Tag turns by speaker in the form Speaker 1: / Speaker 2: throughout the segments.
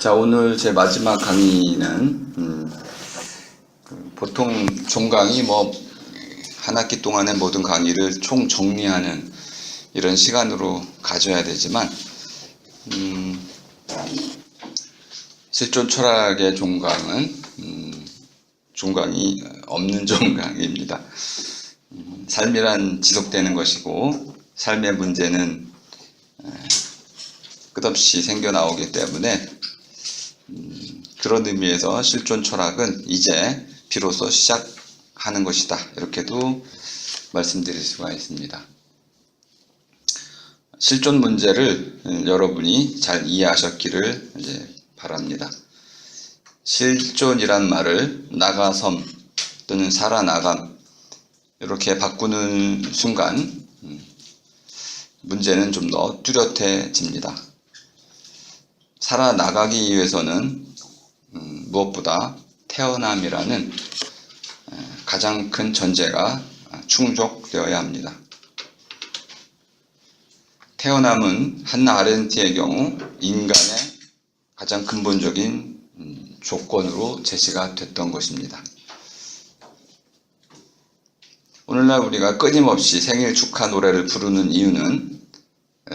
Speaker 1: 자, 오늘 제 마지막 강의는 보통 종강이 한 학기 동안의 모든 강의를 총 정리하는 이런 시간으로 가져야 되지만 실존 철학의 종강은 종강이 없는 종강입니다. 삶이란 지속되는 것이고 삶의 문제는 끝없이 생겨나오기 때문에 그런 의미에서 실존 철학은 이제 비로소 시작하는 것이다, 이렇게도 말씀드릴 수가 있습니다. 실존 문제를 여러분이 잘 이해하셨기를 이제 바랍니다. 실존이란 말을 나가섬 또는 살아나감 이렇게 바꾸는 순간 문제는 좀 더 뚜렷해집니다. 살아나가기 위해서는 무엇보다 태어남이라는 가장 큰 전제가 충족되어야 합니다. 태어남은 한나 아렌트의 경우 인간의 가장 근본적인 조건으로 제시가 됐던 것입니다. 오늘날 우리가 끊임없이 생일 축하 노래를 부르는 이유는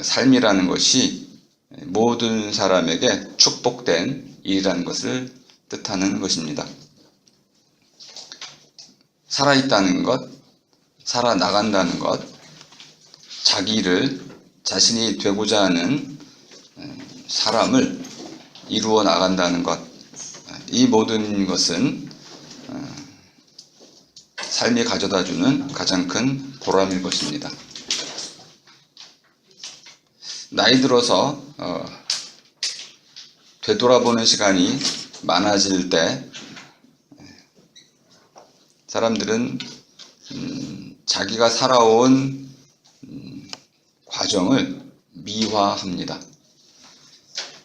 Speaker 1: 삶이라는 것이 모든 사람에게 축복된 일이라는 것을 뜻하는 것입니다. 살아있다는 것, 살아나간다는 것, 자신이 되고자 하는 사람을 이루어 나간다는 것, 이 모든 것은 삶이 가져다주는 가장 큰 보람일 것입니다. 나이 들어서 되돌아보는 시간이 많아질 때 사람들은 자기가 살아온 과정을 미화합니다.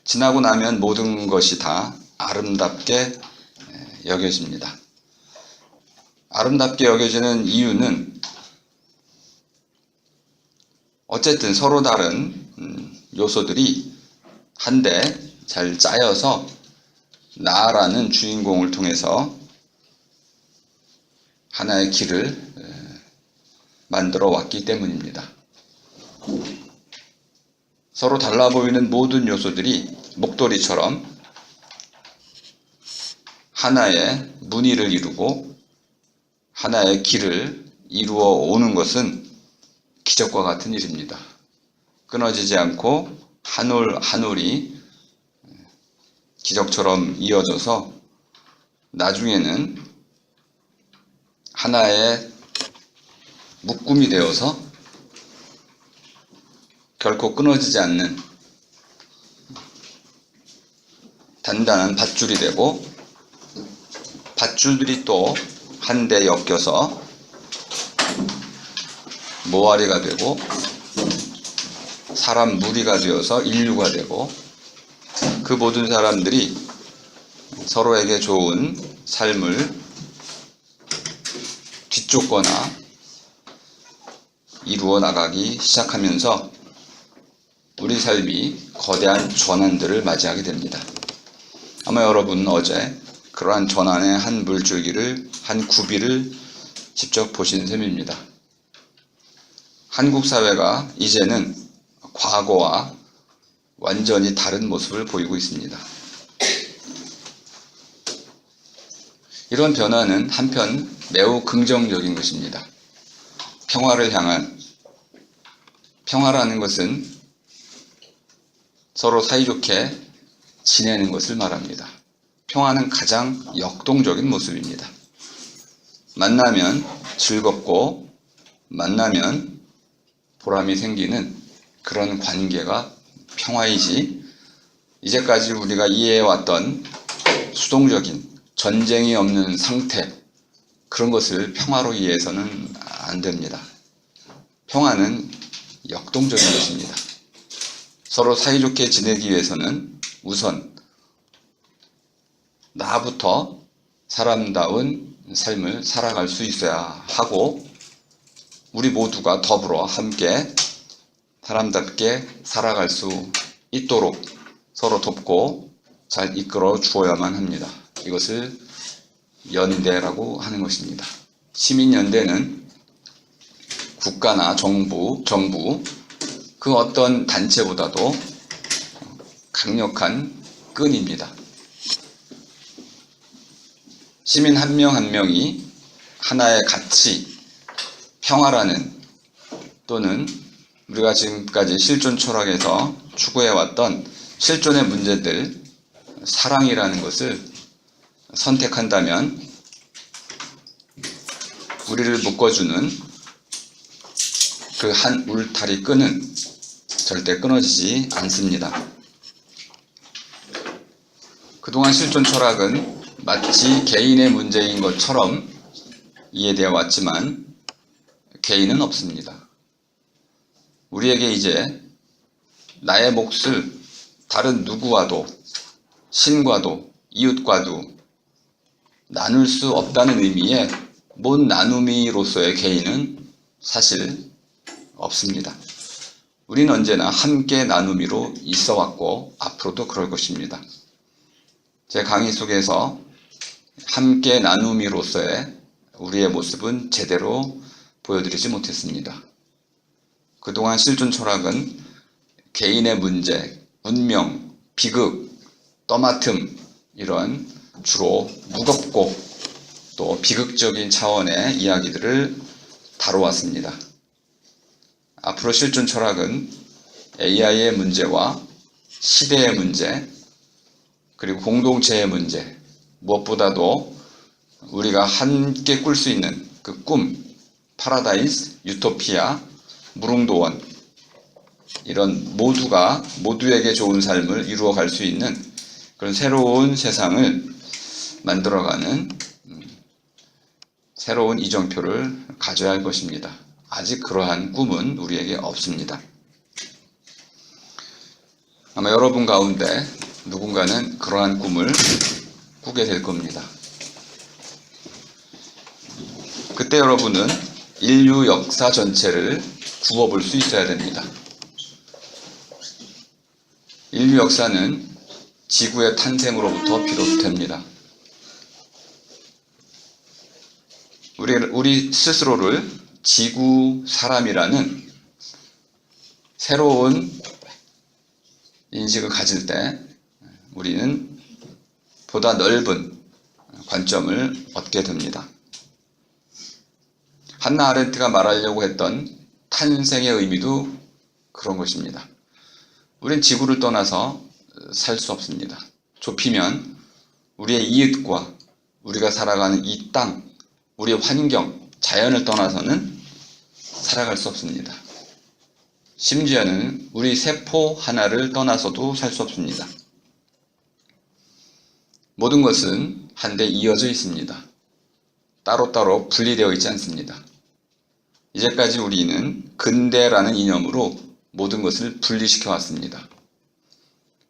Speaker 1: 지나고 나면 모든 것이 다 아름답게 여겨집니다. 아름답게 여겨지는 이유는 어쨌든 서로 다른 요소들이 한데 잘 짜여서 나라는 주인공을 통해서 하나의 길을 만들어 왔기 때문입니다. 서로 달라 보이는 모든 요소들이 목도리처럼 하나의 무늬를 이루고 하나의 길을 이루어 오는 것은 기적과 같은 일입니다. 끊어지지 않고 한 올 한 올이 기적처럼 이어져서 나중에는 하나의 묶음이 되어서 결코 끊어지지 않는 단단한 밧줄이 되고, 밧줄들이 또 한데 엮여서 모아리가 되고 사람 무리가 되어서 인류가 되고, 그 모든 사람들이 서로에게 좋은 삶을 뒤쫓거나 이루어 나가기 시작하면서 우리 삶이 거대한 전환들을 맞이하게 됩니다. 아마 여러분은 어제 그러한 전환의 한 물줄기를, 한 구비를 직접 보신 셈입니다. 한국 사회가 이제는 과거와 완전히 다른 모습을 보이고 있습니다. 이런 변화는 한편 매우 긍정적인 것입니다. 평화라는 것은 서로 사이좋게 지내는 것을 말합니다. 평화는 가장 역동적인 모습입니다. 만나면 즐겁고 만나면 보람이 생기는 그런 관계가 평화이지, 이제까지 우리가 이해해왔던 수동적인 전쟁이 없는 상태, 그런 것을 평화로 이해해서는 안 됩니다. 평화는 역동적인 것입니다. 서로 사이좋게 지내기 위해서는 우선 나부터 사람다운 삶을 살아갈 수 있어야 하고, 우리 모두가 더불어 함께 사람답게 살아갈 수 있도록 서로 돕고 잘 이끌어 주어야만 합니다. 이것을 연대라고 하는 것입니다. 시민연대는 국가나 정부 그 어떤 단체보다도 강력한 끈입니다. 시민 한 명 한 명이 하나의 가치, 평화라는 또는 우리가 지금까지 실존 철학에서 추구해왔던 실존의 문제들, 사랑이라는 것을 선택한다면 우리를 묶어주는 그 한 울타리 끈은 절대 끊어지지 않습니다. 그동안 실존 철학은 마치 개인의 문제인 것처럼 이해되어 왔지만 개인은 없습니다. 우리에게 이제 나의 몫을 다른 누구와도 신과도 이웃과도 나눌 수 없다는 의미의 못 나누미로서의 개인은 사실 없습니다. 우리는 언제나 함께 나누미로 있어 왔고 앞으로도 그럴 것입니다. 제 강의 속에서 함께 나누미로서의 우리의 모습은 제대로 보여드리지 못했습니다. 그동안 실존 철학은 개인의 문제, 운명, 비극, 떠맡음 이런 주로 무겁고 또 비극적인 차원의 이야기들을 다뤄왔습니다. 앞으로 실존 철학은 AI의 문제와 시대의 문제, 그리고 공동체의 문제, 무엇보다도 우리가 함께 꿀 수 있는 그 꿈, 파라다이스, 유토피아, 무릉도원 이런 모두에게 좋은 삶을 이루어갈 수 있는 그런 새로운 세상을 만들어가는 새로운 이정표를 가져야 할 것입니다. 아직 그러한 꿈은 우리에게 없습니다. 아마 여러분 가운데 누군가는 그러한 꿈을 꾸게 될 겁니다. 그때 여러분은 인류 역사 전체를 굽어볼 수 있어야 됩니다. 인류 역사는 지구의 탄생으로부터 비롯됩니다. 우리 스스로를 지구 사람이라는 새로운 인식을 가질 때 우리는 보다 넓은 관점을 얻게 됩니다. 한나 아렌트가 말하려고 했던 탄생의 의미도 그런 것입니다. 우린 지구를 떠나서 살 수 없습니다. 좁히면 우리의 이웃과 우리가 살아가는 이 땅, 우리의 환경, 자연을 떠나서는 살아갈 수 없습니다. 심지어는 우리 세포 하나를 떠나서도 살 수 없습니다. 모든 것은 한데 이어져 있습니다. 따로따로 분리되어 있지 않습니다. 이제까지 우리는 근대라는 이념으로 모든 것을 분리시켜 왔습니다.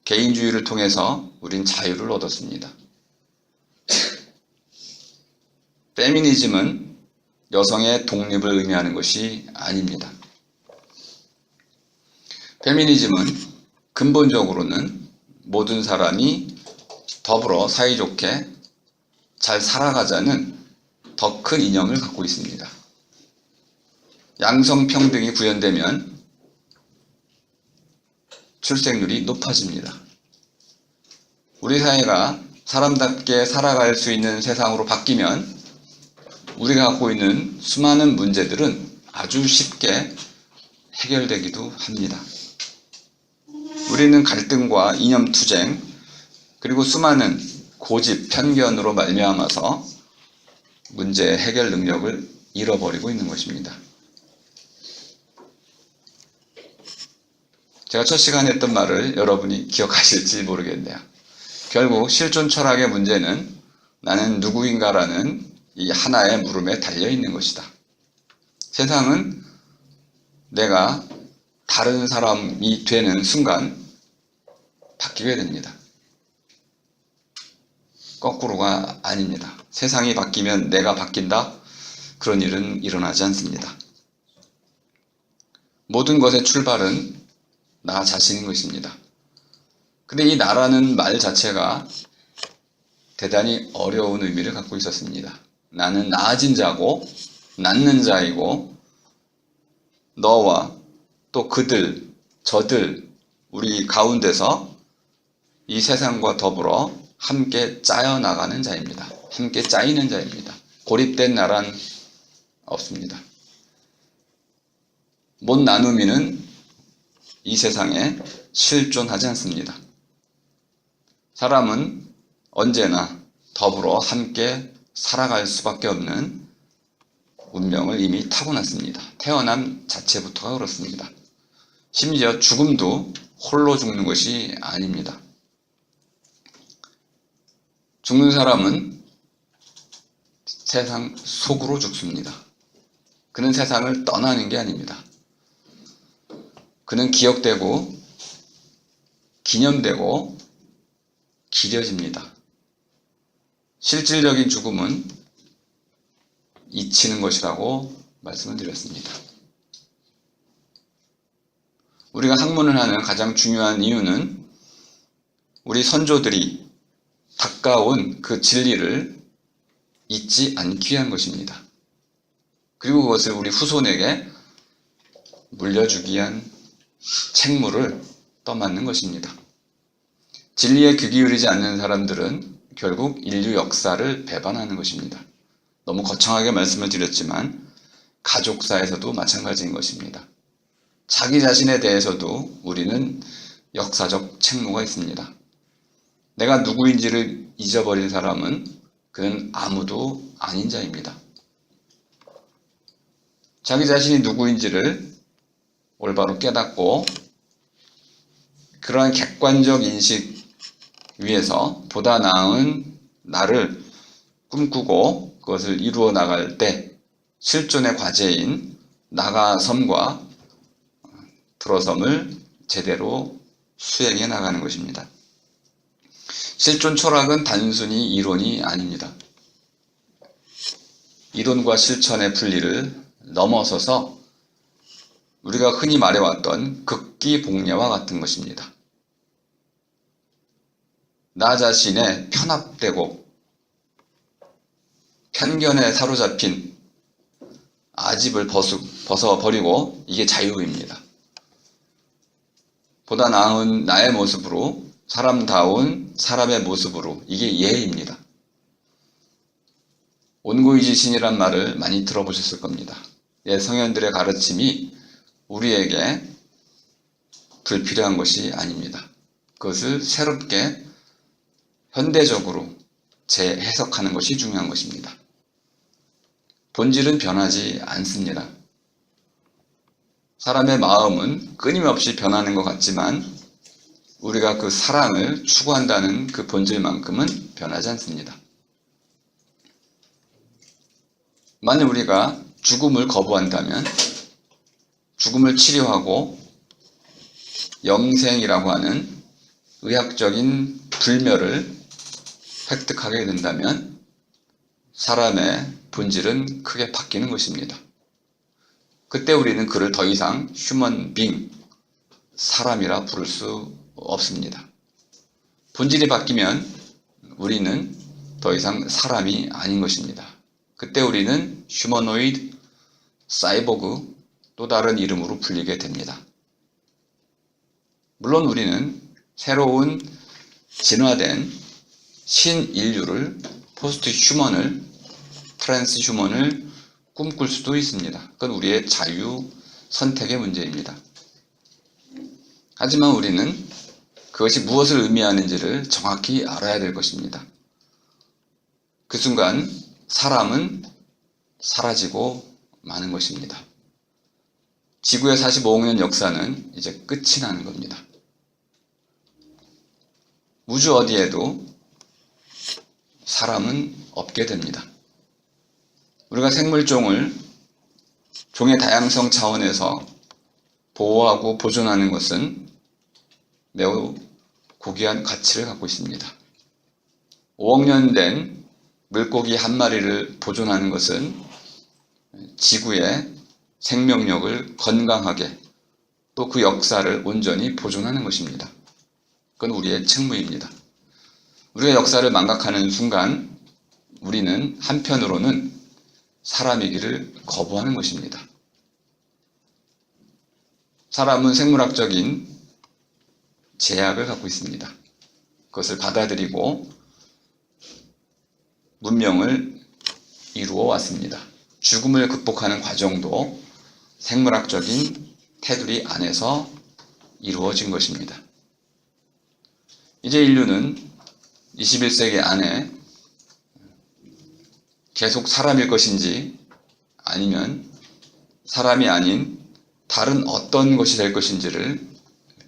Speaker 1: 개인주의를 통해서 우린 자유를 얻었습니다. 페미니즘은 여성의 독립을 의미하는 것이 아닙니다. 페미니즘은 근본적으로는 모든 사람이 더불어 사이좋게 잘 살아가자는 더 큰 이념을 갖고 있습니다. 양성평등이 구현되면 출생률이 높아집니다. 우리 사회가 사람답게 살아갈 수 있는 세상으로 바뀌면 우리가 갖고 있는 수많은 문제들은 아주 쉽게 해결되기도 합니다. 우리는 갈등과 이념투쟁 그리고 수많은 고집, 편견으로 말미암아서 문제 해결 능력을 잃어버리고 있는 것입니다. 제가 첫 시간에 했던 말을 여러분이 기억하실지 모르겠네요. 결국 실존 철학의 문제는 나는 누구인가라는 이 하나의 물음에 달려있는 것이다. 세상은 내가 다른 사람이 되는 순간 바뀌게 됩니다. 거꾸로가 아닙니다. 세상이 바뀌면 내가 바뀐다? 그런 일은 일어나지 않습니다. 모든 것의 출발은 나 자신인 것입니다. 근데 이 나라는 말 자체가 대단히 어려운 의미를 갖고 있었습니다. 나는 나아진 자고 낳는 자이고 너와 또 그들, 저들, 우리 가운데서 이 세상과 더불어 함께 짜여 나가는 자입니다. 함께 짜이는 자입니다. 고립된 나라는 없습니다. 못 나누미는 이 세상에 실존하지 않습니다. 사람은 언제나 더불어 함께 살아갈 수밖에 없는 운명을 이미 타고났습니다. 태어남 자체부터가 그렇습니다. 심지어 죽음도 홀로 죽는 것이 아닙니다. 죽는 사람은 세상 속으로 죽습니다. 그는 세상을 떠나는 게 아닙니다. 그는 기억되고 기념되고 기려집니다. 실질적인 죽음은 잊히는 것이라고 말씀을 드렸습니다. 우리가 학문을 하는 가장 중요한 이유는 우리 선조들이 닦아온 그 진리를 잊지 않기 위한 것입니다. 그리고 그것을 우리 후손에게 물려주기 위한 책무를 떠맡는 것입니다. 진리에 귀 기울이지 않는 사람들은 결국 인류 역사를 배반하는 것입니다. 너무 거창하게 말씀을 드렸지만 가족사에서도 마찬가지인 것입니다. 자기 자신에 대해서도 우리는 역사적 책무가 있습니다. 내가 누구인지를 잊어버린 사람은 그는 아무도 아닌 자입니다. 자기 자신이 누구인지를 올바로 깨닫고 그러한 객관적 인식 위에서 보다 나은 나를 꿈꾸고 그것을 이루어 나갈 때 실존의 과제인 나가섬과 들어섬을 제대로 수행해 나가는 것입니다. 실존 철학은 단순히 이론이 아닙니다. 이론과 실천의 분리를 넘어서서 우리가 흔히 말해왔던 극기복례와 같은 것입니다. 나 자신에 편합되고 편견에 사로잡힌 아집을 벗어버리고 이게 자유입니다. 보다 나은 나의 모습으로 사람다운 사람의 모습으로 이게 예입니다. 온고이지신이란 말을 많이 들어보셨을 겁니다. 성현들의 가르침이 우리에게 불필요한 것이 아닙니다. 그것을 새롭게 현대적으로 재해석하는 것이 중요한 것입니다. 본질은 변하지 않습니다. 사람의 마음은 끊임없이 변하는 것 같지만 우리가 그 사랑을 추구한다는 그 본질만큼은 변하지 않습니다. 만약 우리가 죽음을 거부한다면 죽음을 치료하고 영생이라고 하는 의학적인 불멸을 획득하게 된다면 사람의 본질은 크게 바뀌는 것입니다. 그때 우리는 그를 더 이상 휴먼 빙, 사람이라 부를 수 없습니다. 본질이 바뀌면 우리는 더 이상 사람이 아닌 것입니다. 그때 우리는 휴머노이드, 사이보그, 또 다른 이름으로 불리게 됩니다. 물론 우리는 새로운 진화된 신인류를, 포스트 휴먼을, 트랜스 휴먼을 꿈꿀 수도 있습니다. 그건 우리의 자유 선택의 문제입니다. 하지만 우리는 그것이 무엇을 의미하는지를 정확히 알아야 될 것입니다. 그 순간 사람은 사라지고 마는 것입니다. 지구의 45억 년 역사는 이제 끝이 나는 겁니다. 우주 어디에도 사람은 없게 됩니다. 우리가 생물종을 종의 다양성 차원에서 보호하고 보존하는 것은 매우 고귀한 가치를 갖고 있습니다. 5억 년 된 물고기 한 마리를 보존하는 것은 지구의 생명력을 건강하게 또 그 역사를 온전히 보존하는 것입니다. 그건 우리의 책무입니다. 우리의 역사를 망각하는 순간 우리는 한편으로는 사람이기를 거부하는 것입니다. 사람은 생물학적인 제약을 갖고 있습니다. 그것을 받아들이고 문명을 이루어 왔습니다. 죽음을 극복하는 과정도 생물학적인 테두리 안에서 이루어진 것입니다. 이제 인류는 21세기 안에 계속 사람일 것인지 아니면 사람이 아닌 다른 어떤 것이 될 것인지를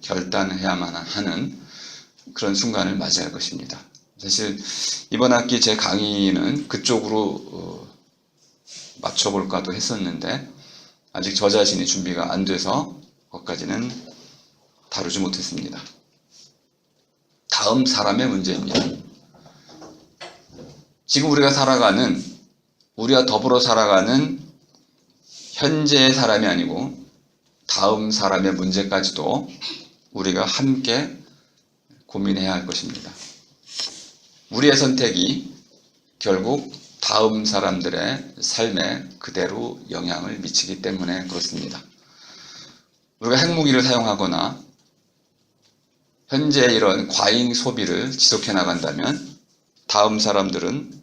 Speaker 1: 결단해야만 하는 그런 순간을 맞이할 것입니다. 사실 이번 학기 제 강의는 그쪽으로 맞춰볼까도 했었는데 아직 저 자신이 준비가 안 돼서 거기까지는 다루지 못했습니다. 다음 사람의 문제입니다. 지금 우리와 더불어 살아가는 현재의 사람이 아니고 다음 사람의 문제까지도 우리가 함께 고민해야 할 것입니다. 우리의 선택이 결국 다음 사람들의 삶에 그대로 영향을 미치기 때문에 그렇습니다. 우리가 핵무기를 사용하거나 현재 이런 과잉 소비를 지속해 나간다면 다음 사람들은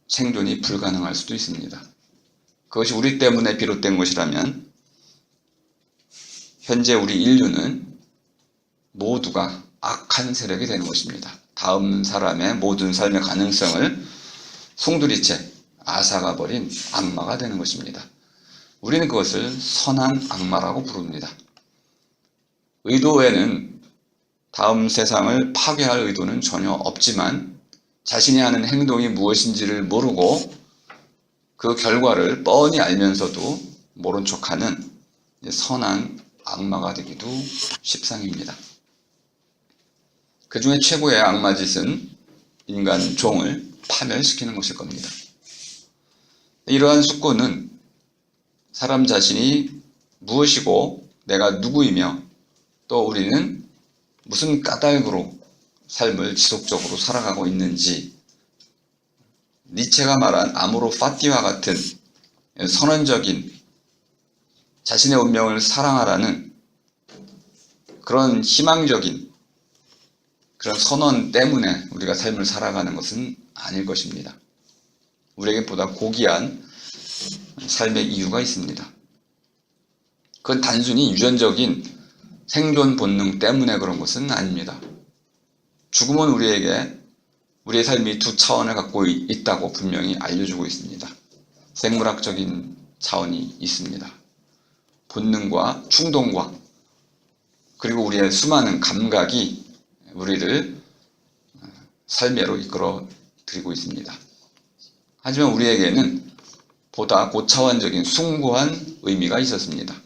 Speaker 1: 생존이 불가능할 수도 있습니다. 그것이 우리 때문에 비롯된 것이라면 현재 우리 인류는 모두가 악한 세력이 되는 것입니다. 다음 사람의 모든 삶의 가능성을 송두리째 앗아가 버린 악마가 되는 것입니다. 우리는 그것을 선한 악마라고 부릅니다. 의도에는 다음 세상을 파괴할 의도는 전혀 없지만 자신이 하는 행동이 무엇인지를 모르고 그 결과를 뻔히 알면서도 모른 척하는 선한 악마가 되기도 십상입니다. 그 중에 최고의 악마 짓은 인간 종을 파멸시키는 것일 겁니다. 이러한 숙고는 사람 자신이 무엇이고 내가 누구이며 또 우리는 무슨 까닭으로 삶을 지속적으로 살아가고 있는지 니체가 말한 아모르 파티와 같은 선언적인 자신의 운명을 사랑하라는 그런 희망적인 그런 선언 때문에 우리가 삶을 살아가는 것은 아닐 것입니다. 우리에게 보다 고귀한 삶의 이유가 있습니다. 그건 단순히 유전적인 생존 본능 때문에 그런 것은 아닙니다. 죽음은 우리에게 우리의 삶이 두 차원을 갖고 있다고 분명히 알려주고 있습니다. 생물학적인 차원이 있습니다. 본능과 충동과 그리고 우리의 수많은 감각이 우리를 삶으로 이끌어 드리고 있습니다. 하지만 우리에게는 보다 고차원적인 숭고한 의미가 있었습니다.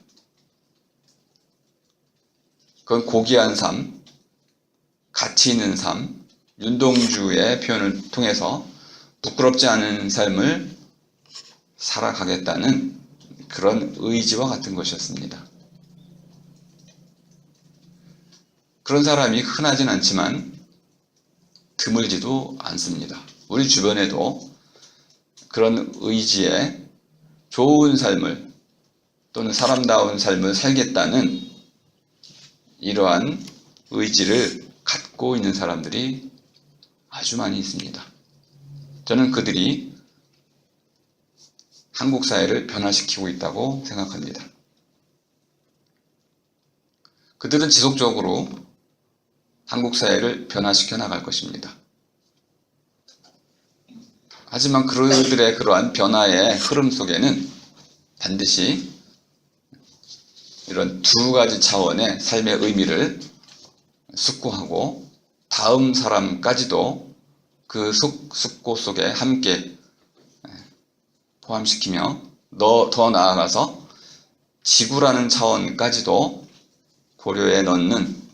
Speaker 1: 그건 고귀한 삶, 가치 있는 삶, 윤동주의 표현을 통해서 부끄럽지 않은 삶을 살아가겠다는 그런 의지와 같은 것이었습니다. 그런 사람이 흔하진 않지만 드물지도 않습니다. 우리 주변에도 그런 의지에 좋은 삶을 또는 사람다운 삶을 살겠다는 이러한 의지를 갖고 있는 사람들이 아주 많이 있습니다. 저는 그들이 한국 사회를 변화시키고 있다고 생각합니다. 그들은 지속적으로 한국 사회를 변화시켜 나갈 것입니다. 하지만 그들의 그러한 변화의 흐름 속에는 반드시 이런 두 가지 차원의 삶의 의미를 숙고하고 다음 사람까지도 그 숙고 속에 함께 포함시키며 더 나아가서 지구라는 차원까지도 고려해 넣는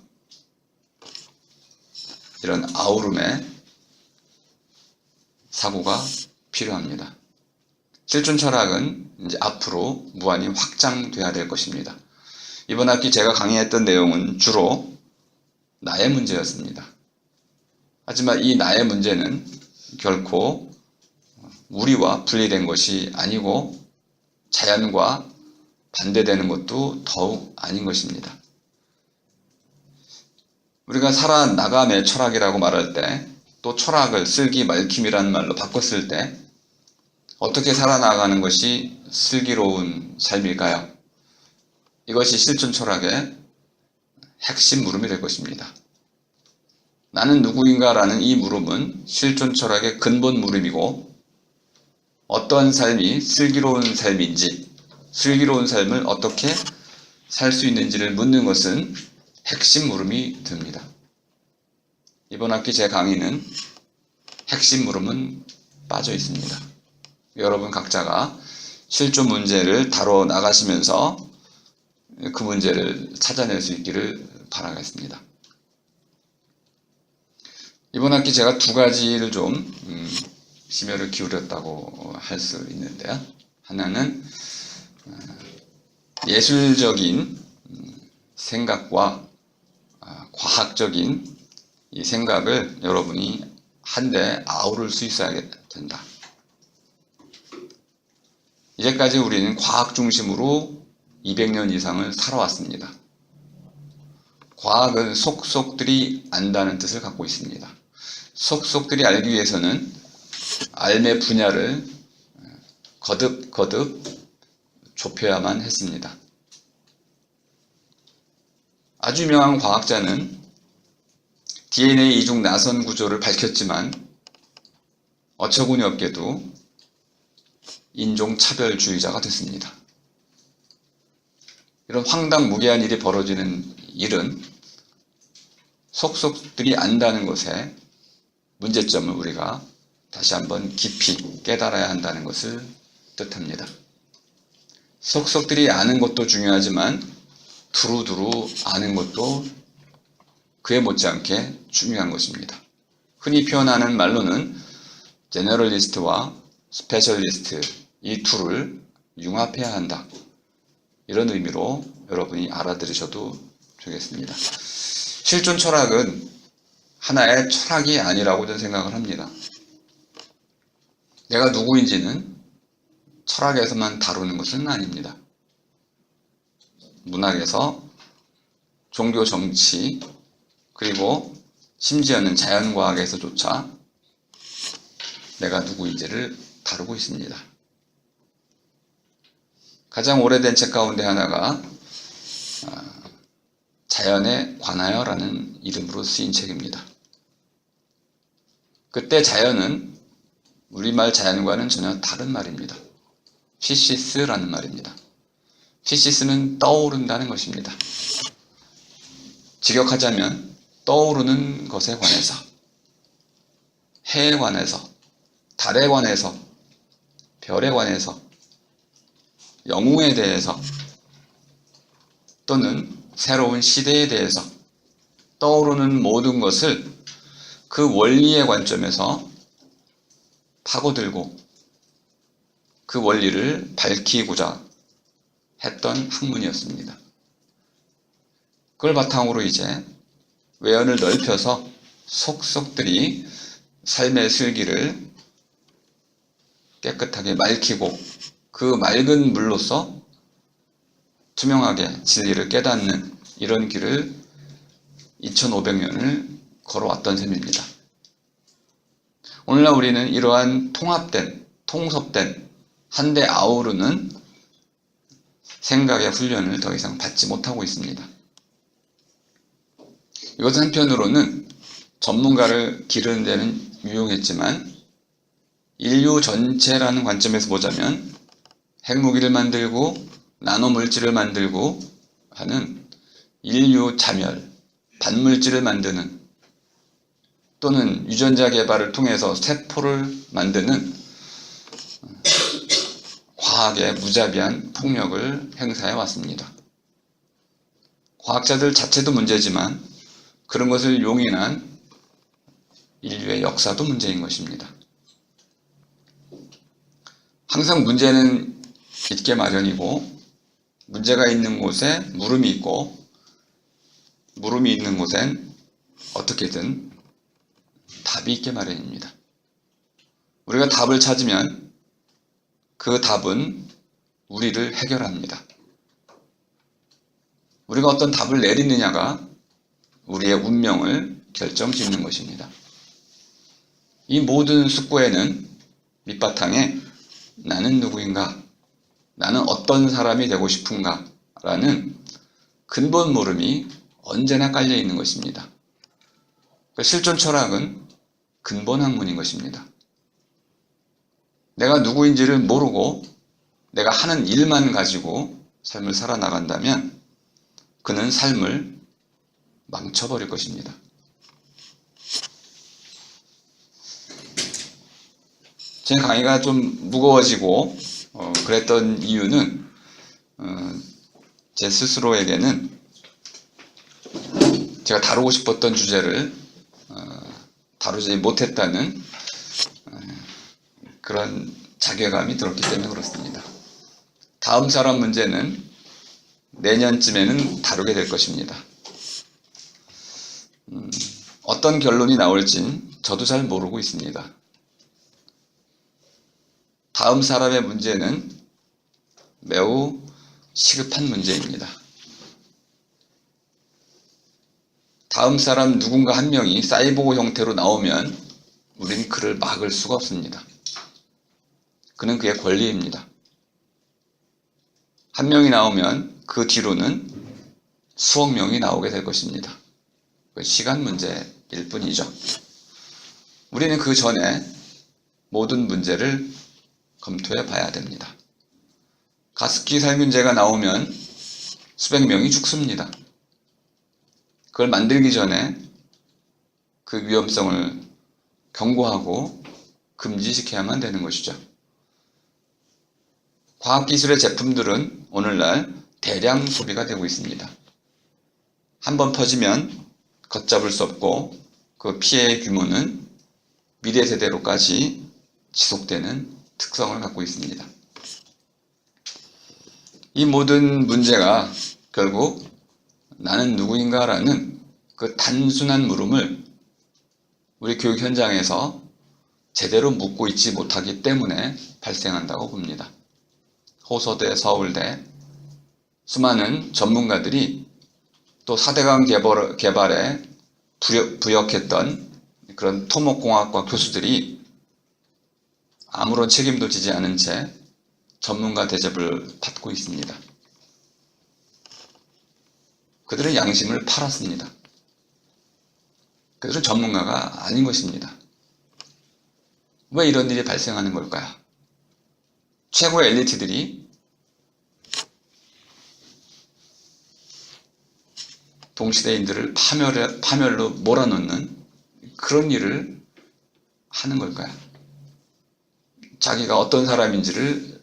Speaker 1: 이런 아우름의 사고가 필요합니다. 실존 철학은 이제 앞으로 무한히 확장돼야 될 것입니다. 이번 학기 제가 강의했던 내용은 주로 나의 문제였습니다. 하지만 이 나의 문제는 결코 우리와 분리된 것이 아니고 자연과 반대되는 것도 더욱 아닌 것입니다. 우리가 살아나감의 철학이라고 말할 때, 또 철학을 슬기 말킴이라는 말로 바꿨을 때 어떻게 살아나가는 것이 슬기로운 삶일까요? 이것이 실존 철학의 핵심 물음이 될 것입니다. 나는 누구인가라는 이 물음은 실존 철학의 근본 물음이고, 어떠한 삶이 슬기로운 삶인지, 슬기로운 삶을 어떻게 살 수 있는지를 묻는 것은 핵심 물음이 됩니다. 이번 학기 제 강의는 핵심 물음은 빠져 있습니다. 여러분 각자가 실존 문제를 다뤄 나가시면서 그 문제를 찾아낼 수 있기를 바라겠습니다. 이번 학기 제가 두 가지를 좀 심혈을 기울였다고 할 수 있는데요. 하나는 예술적인 생각과 과학적인 이 생각을 여러분이 한데 아우를 수 있어야 된다. 이제까지 우리는 과학 중심으로 200년 이상을 살아왔습니다. 과학은 속속들이 안다는 뜻을 갖고 있습니다. 속속들이 알기 위해서는 삶의 분야를 거듭 좁혀야만 했습니다. 아주 유명한 과학자는 DNA 이중 나선 구조를 밝혔지만 어처구니 없게도 인종차별주의자가 됐습니다. 이런 황당무계한 일이 벌어지는 일은 속속들이 안다는 것에 문제점을 우리가 다시 한번 깊이 깨달아야 한다는 것을 뜻합니다. 속속들이 아는 것도 중요하지만 두루두루 아는 것도 그에 못지않게 중요한 것입니다. 흔히 표현하는 말로는 제너럴리스트와 스페셜리스트, 이 둘을 융합해야 한다. 이런 의미로 여러분이 알아들으셔도 되겠습니다. 실존 철학은 하나의 철학이 아니라고 저는 생각을 합니다. 내가 누구인지는 철학에서만 다루는 것은 아닙니다. 문학에서, 종교, 정치, 그리고 심지어는 자연과학에서조차 내가 누구인지를 다루고 있습니다. 가장 오래된 책 가운데 하나가 자연에 관하여라는 이름으로 쓰인 책입니다. 그때 자연은 우리말 자연과는 전혀 다른 말입니다. 피시스라는 말입니다. 피시스는 떠오른다는 것입니다. 직역하자면 떠오르는 것에 관해서, 해에 관해서, 달에 관해서, 별에 관해서, 영웅에 대해서, 또는 새로운 시대에 대해서 떠오르는 모든 것을 그 원리의 관점에서 파고들고 그 원리를 밝히고자 했던 학문이었습니다. 그걸 바탕으로 이제 외연을 넓혀서 속속들이 삶의 슬기를 깨끗하게 맑히고 그 맑은 물로서 투명하게 진리를 깨닫는 이런 길을 2500년을 걸어왔던 셈입니다. 오늘날 우리는 이러한 통합된, 통섭된 한데 아우르는 생각의 훈련을 더 이상 받지 못하고 있습니다. 이것은 한편으로는 전문가를 기르는 데는 유용했지만 인류 전체라는 관점에서 보자면 핵무기를 만들고 나노물질을 만들고 하는 인류 자멸, 반물질을 만드는 또는 유전자 개발을 통해서 세포를 만드는 과학의 무자비한 폭력을 행사해 왔습니다. 과학자들 자체도 문제지만 그런 것을 용인한 인류의 역사도 문제인 것입니다. 항상 문제는 있게 마련이고 문제가 있는 곳에 물음이 있고 물음이 있는 곳엔 어떻게든 답이 있게 마련입니다. 우리가 답을 찾으면 그 답은 우리를 해결합니다. 우리가 어떤 답을 내리느냐가 우리의 운명을 결정짓는 것입니다. 이 모든 숙고에는 밑바탕에 나는 누구인가? 나는 어떤 사람이 되고 싶은가? 라는 근본 물음이 언제나 깔려 있는 것입니다. 실존 철학은 근본 학문인 것입니다. 내가 누구인지를 모르고 내가 하는 일만 가지고 삶을 살아나간다면 그는 삶을 망쳐버릴 것입니다. 제 강의가 좀 무거워지고 그랬던 이유는 제 스스로에게는 제가 다루고 싶었던 주제를 다루지 못했다는 그런 자괴감이 들었기 때문에 그렇습니다. 다음 사람 문제는 내년쯤에는 다루게 될 것입니다. 어떤 결론이 나올진 저도 잘 모르고 있습니다. 다음 사람의 문제는 매우 시급한 문제입니다. 다음 사람 누군가 한 명이 사이보그 형태로 나오면 우리는 그를 막을 수가 없습니다. 그는 그의 권리입니다. 한 명이 나오면 그 뒤로는 수억 명이 나오게 될 것입니다. 시간 문제일 뿐이죠. 우리는 그 전에 모든 문제를 검토해 봐야 됩니다. 가습기 살균제가 나오면 수백 명이 죽습니다. 그걸 만들기 전에 그 위험성을 경고하고 금지시켜야만 되는 것이죠. 과학기술의 제품들은 오늘날 대량 소비가 되고 있습니다. 한번 퍼지면 걷잡을 수 없고 그 피해의 규모는 미래 세대로까지 지속되는 특성을 갖고 있습니다. 이 모든 문제가 결국 나는 누구인가라는 그 단순한 물음을 우리 교육 현장에서 제대로 묻고 있지 못하기 때문에 발생한다고 봅니다. 호서대, 서울대, 수많은 전문가들이 또 4대강 개발에 부역했던 그런 토목공학과 교수들이 아무런 책임도 지지 않은 채 전문가 대접을 받고 있습니다. 그들은 양심을 팔았습니다. 그들은 전문가가 아닌 것입니다. 왜 이런 일이 발생하는 걸까요? 최고의 엘리트들이 동시대인들을 파멸로 몰아넣는 그런 일을 하는 걸까요? 자기가 어떤 사람인지를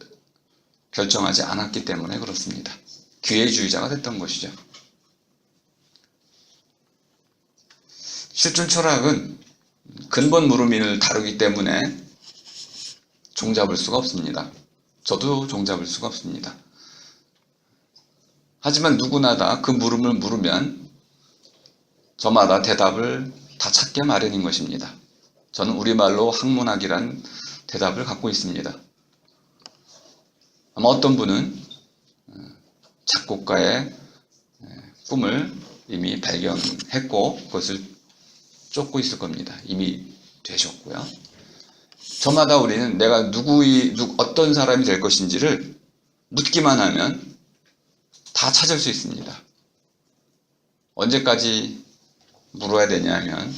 Speaker 1: 결정하지 않았기 때문에 그렇습니다. 기회주의자가 됐던 것이죠. 실존 철학은 근본 물음을 다루기 때문에 종잡을 수가 없습니다. 저도 종잡을 수가 없습니다. 하지만 누구나 다 그 물음을 물으면 저마다 대답을 다 찾게 마련인 것입니다. 저는 우리말로 학문학이란 대답을 갖고 있습니다. 아마 어떤 분은 작곡가의 꿈을 이미 발견했고 그것을 쫓고 있을 겁니다. 이미 되셨고요. 저마다 우리는 내가 어떤 사람이 될 것인지를 묻기만 하면 다 찾을 수 있습니다. 언제까지 물어야 되냐면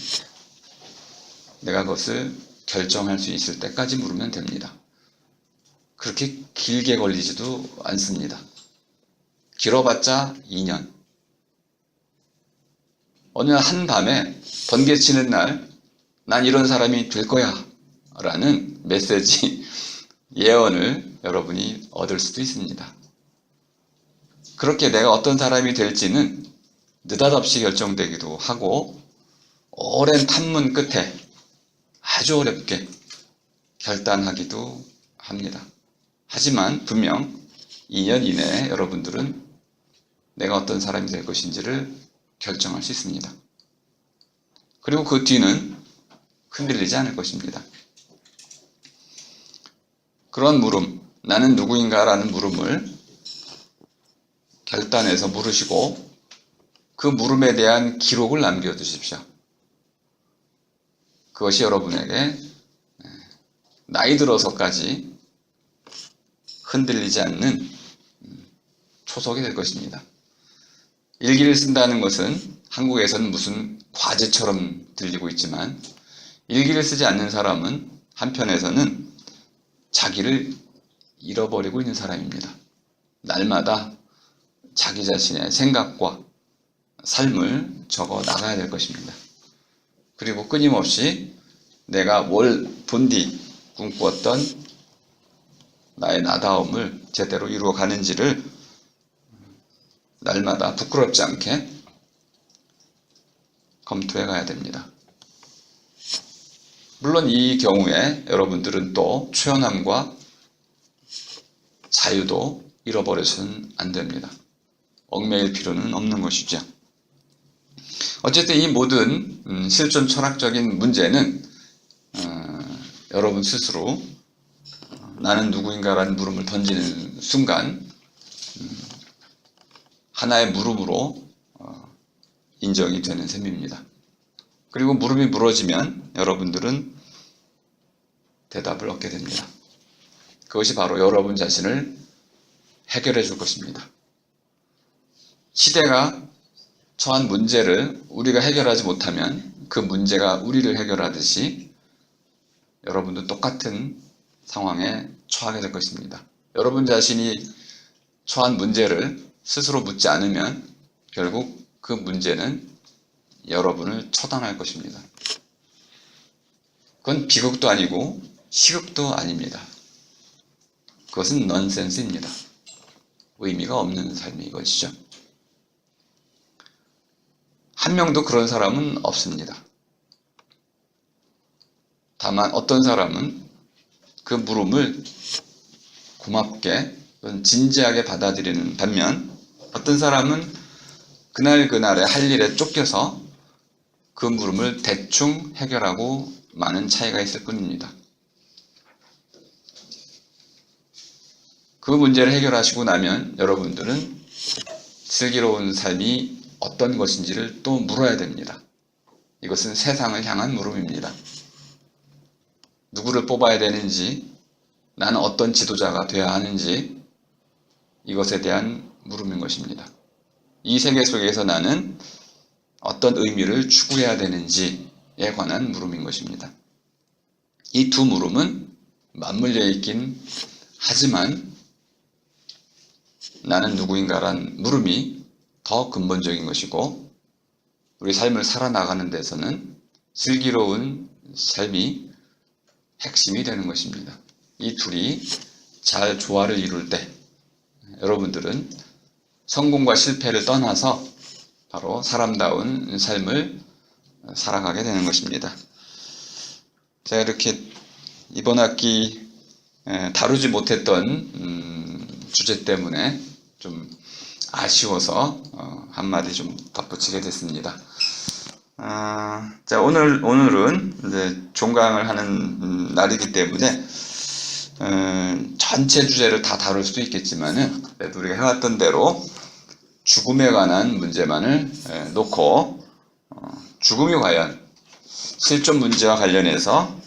Speaker 1: 내가 그것을 결정할 수 있을 때까지 물으면 됩니다. 그렇게 길게 걸리지도 않습니다. 길어봤자 2년. 어느 한밤에 번개치는 날 난 이런 사람이 될 거야 라는 메시지, 예언을 여러분이 얻을 수도 있습니다. 그렇게 내가 어떤 사람이 될지는 느닷없이 결정되기도 하고 오랜 탐문 끝에 아주 어렵게 결단하기도 합니다. 하지만 분명 2년 이내에 여러분들은 내가 어떤 사람이 될 것인지를 결정할 수 있습니다. 그리고 그 뒤는 흔들리지 않을 것입니다. 그런 물음, 나는 누구인가라는 물음을 결단해서 물으시고 그 물음에 대한 기록을 남겨두십시오. 그것이 여러분에게 나이 들어서까지 흔들리지 않는 초석이 될 것입니다. 일기를 쓴다는 것은 한국에서는 무슨 과제처럼 들리고 있지만 일기를 쓰지 않는 사람은 한편에서는 자기를 잃어버리고 있는 사람입니다. 날마다 자기 자신의 생각과 삶을 적어 나가야 될 것입니다. 그리고 끊임없이 내가 뭘 본디 꿈꾸었던 나의 나다움을 제대로 이루어 가는지를 날마다 부끄럽지 않게 검토해 가야 됩니다. 물론 이 경우에 여러분들은 또 초연함과 자유도 잃어버려서는 안 됩니다. 얽매일 필요는 없는 것이죠. 어쨌든 이 모든 실존 철학적인 문제는 여러분 스스로 나는 누구인가라는 물음을 던지는 순간 하나의 물음으로 인정이 되는 셈입니다. 그리고 물음이 물어지면 여러분들은 대답을 얻게 됩니다. 그것이 바로 여러분 자신을 해결해 줄 것입니다. 시대가 처한 문제를 우리가 해결하지 못하면 그 문제가 우리를 해결하듯이 여러분도 똑같은 상황에 처하게 될 것입니다. 여러분 자신이 처한 문제를 스스로 묻지 않으면 결국 그 문제는 여러분을 처단할 것입니다. 그건 비극도 아니고 시극도 아닙니다. 그것은 넌센스입니다. 의미가 없는 삶이 이것이죠. 한 명도 그런 사람은 없습니다. 다만 어떤 사람은 그 물음을 고맙게 진지하게 받아들이는 반면 어떤 사람은 그날그날의 할 일에 쫓겨서 그 물음을 대충 해결하고 많은 차이가 있을 뿐입니다. 그 문제를 해결하시고 나면 여러분들은 슬기로운 삶이 어떤 것인지를 또 물어야 됩니다. 이것은 세상을 향한 물음입니다. 누구를 뽑아야 되는지, 나는 어떤 지도자가 되어야 하는지, 이것에 대한 물음인 것입니다. 이 세계 속에서 나는 어떤 의미를 추구해야 되는지에 관한 물음인 것입니다. 이 두 물음은 맞물려 있긴 하지만 나는 누구인가란 물음이 더 근본적인 것이고 우리 삶을 살아나가는 데서는 슬기로운 삶이 핵심이 되는 것입니다. 이 둘이 잘 조화를 이룰 때 여러분들은 성공과 실패를 떠나서 바로 사람다운 삶을 살아가게 되는 것입니다. 제가 이렇게 이번 학기 다루지 못했던 주제 때문에 좀 아쉬워서 한마디 좀 덧붙이게 됐습니다. 자, 오늘은 이제 종강을 하는 날이기 때문에 전체 주제를 다 다룰 수도 있겠지만은 그래도 우리가 해왔던 대로 죽음에 관한 문제만을 놓고 죽음이 과연 실존 문제와 관련해서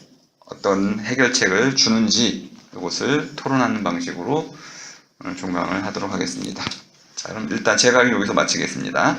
Speaker 1: 어떤 해결책을 주는지 이것을 토론하는 방식으로 오늘 종강을 하도록 하겠습니다. 자, 그럼 일단 제 강의 여기서 마치겠습니다.